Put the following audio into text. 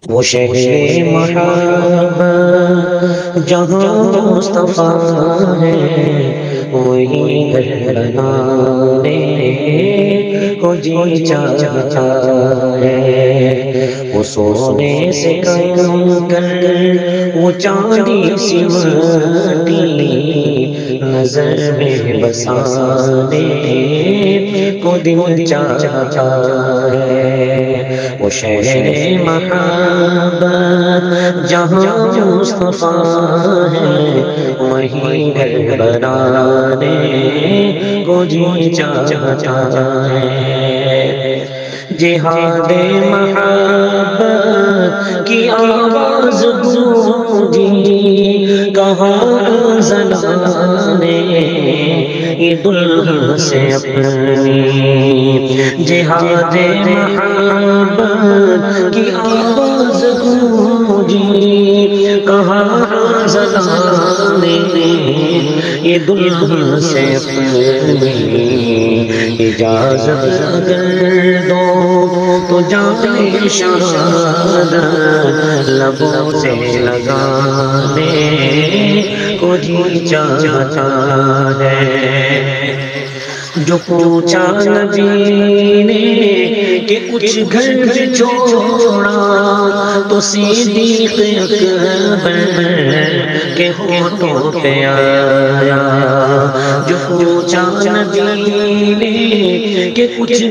وہ شہر محبت جہاں مصطفیٰ ہے، وہی گھر بنانے کو جی چاہتا ہے۔ وہ سونے سے کنگن، وہ چاندی سی مٹی، نظر میں بسانے کو دل چاہتا ہے۔ وہ شہر محبت جہاں مصطفیٰ ہے، وہیں گھر بنانے کو جی چاہتا ہے۔ جہاد محبت کی آواز گونجی، کہاں زنانے دلہن سے اپنی۔ جہاد محبت کی آواز گونجی، کہاں زنانے یہ دلہن سے اپنی۔ اجازت اگر دو تو جائے شہادت لبوں سے لگانے کو جی چاہتا ہے۔ جو پوچھا نبی نے کہ کچھ گھر چھوڑا، تو صدیق اکبر کے ہونٹوں پہ آیا۔ جو پوچھا نبی نے کہ کچھ